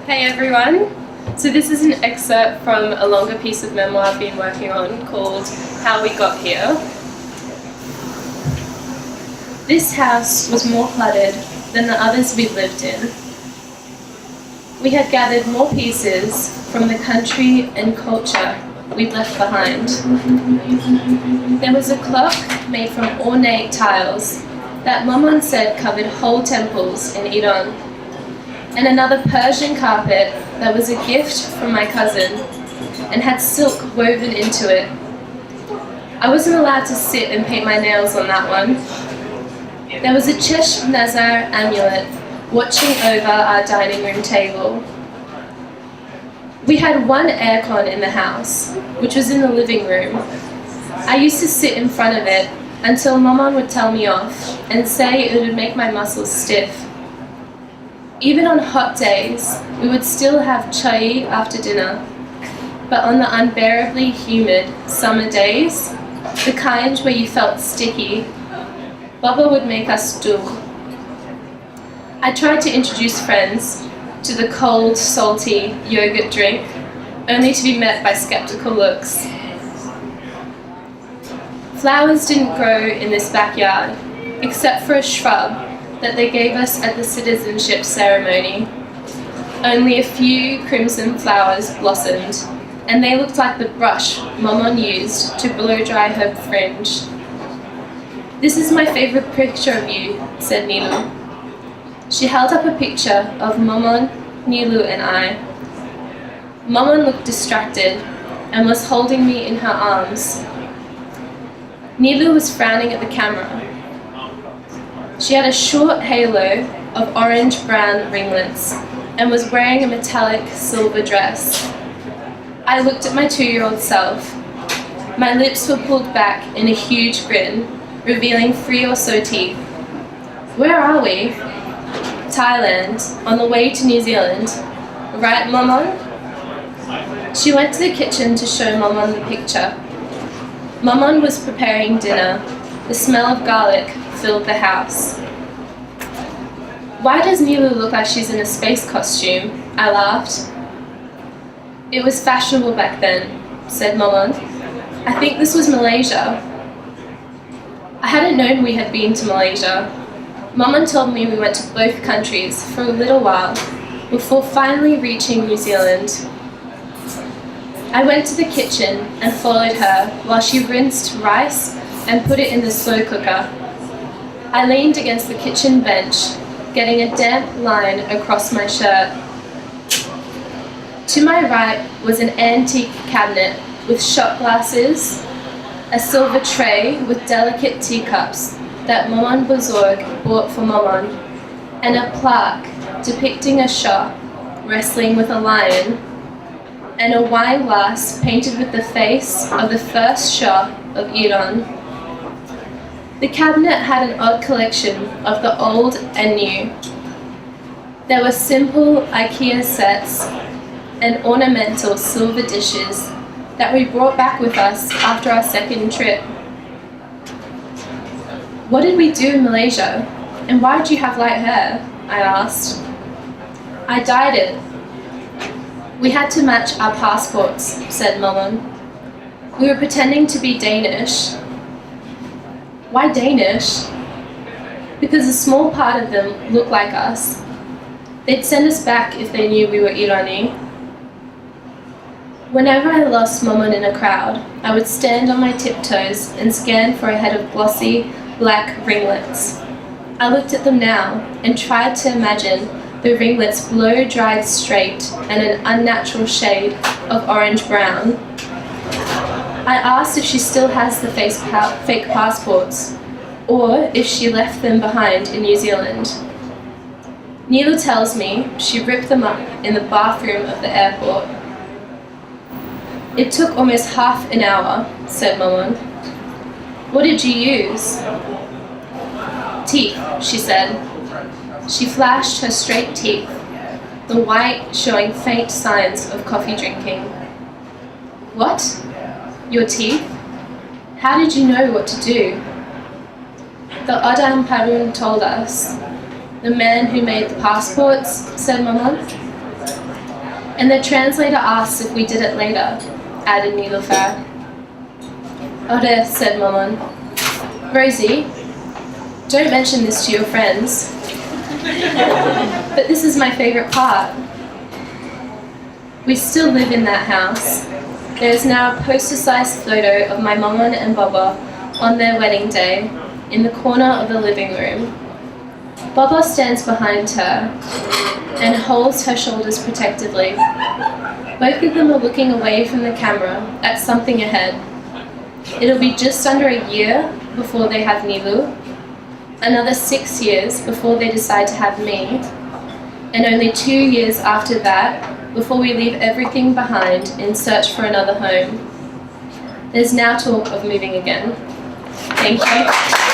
Hey everyone! So this is an excerpt from a longer piece of memoir I've been working on called How We Got Here. This house was more cluttered than the others we'd lived in. We had gathered more pieces from the country and culture we'd left behind. There was a clock made from ornate tiles that Maman said covered whole temples in Iran, and another Persian carpet that was a gift from my cousin and had silk woven into it. I wasn't allowed to sit and paint my nails on that one. There was a Chesh Nazar amulet watching over our dining room table. We had one aircon in the house, which was in the living room. I used to sit in front of it until Maman would tell me off and say it would make my muscles stiff. Even on hot days, we would still have chai after dinner, but on the unbearably humid summer days, the kind where you felt sticky, Baba would make us do. I tried to introduce friends to the cold, salty yogurt drink, only to be met by skeptical looks. Flowers didn't grow in this backyard, except for a shrub that they gave us at the citizenship ceremony. Only a few crimson flowers blossomed, and they looked like the brush Maman used to blow dry her fringe. "This is my favorite picture of you," said Nilu. She held up a picture of Maman, Nilu, and I. Maman looked distracted and was holding me in her arms. Nilu was frowning at the camera. She had a short halo of orange-brown ringlets and was wearing a metallic silver dress. I looked at my 2-year-old self. My lips were pulled back in a huge grin, revealing 3 or so teeth. "Where are we?" "Thailand, on the way to New Zealand. Right, Maman?" She went to the kitchen to show Maman the picture. Maman was preparing dinner. The smell of garlic filled the house. "Why does Nilu look like she's in a space costume?" I laughed. "It was fashionable back then," said Maman. "I think this was Malaysia." I hadn't known we had been to Malaysia. Maman told me we went to both countries for a little while before finally reaching New Zealand. I went to the kitchen and followed her while she rinsed rice and put it in the slow cooker. I leaned against the kitchen bench, getting a damp line across my shirt. To my right was an antique cabinet with shot glasses, a silver tray with delicate teacups that Maman Bozorg bought for Maman, and a plaque depicting a Shah wrestling with a lion, and a wine glass painted with the face of the first Shah of Iran. The cabinet had an odd collection of the old and new. There were simple IKEA sets and ornamental silver dishes that we brought back with us after our second trip. "What did we do in Malaysia, and why did you have light hair?" I asked. "I dyed it. We had to match our passports," said Maman. "We were pretending to be Danish." "Why Danish?" "Because a small part of them looked like us. They'd send us back if they knew we were Irani." Whenever I lost Maman in a crowd, I would stand on my tiptoes and scan for a head of glossy, black ringlets. I looked at them now and tried to imagine the ringlets blow-dried straight and an unnatural shade of orange-brown. I asked if she still has the fake passports, or if she left them behind in New Zealand. Nilu tells me she ripped them up in the bathroom of the airport. "It took almost half an hour," said Maman. "What did you use?" "Teeth," she said. She flashed her straight teeth, the white showing faint signs of coffee drinking. "What? Your teeth? How did you know what to do?" "The Adam Parun told us." "The man who made the passports," said Maman. And the translator asks if we did it later, added Niloufar. Ode, said Maman. Rosie, don't mention this to your friends. But this is my favourite part. We still live in that house. There is now a poster-sized photo of my Maman and Baba on their wedding day in the corner of the living room. Baba stands behind her and holds her shoulders protectively. Both of them are looking away from the camera at something ahead. It'll be just under a year before they have Nilu, another 6 years before they decide to have me, and only 2 years after that before we leave everything behind in search for another home. There's now talk of moving again. Thank you.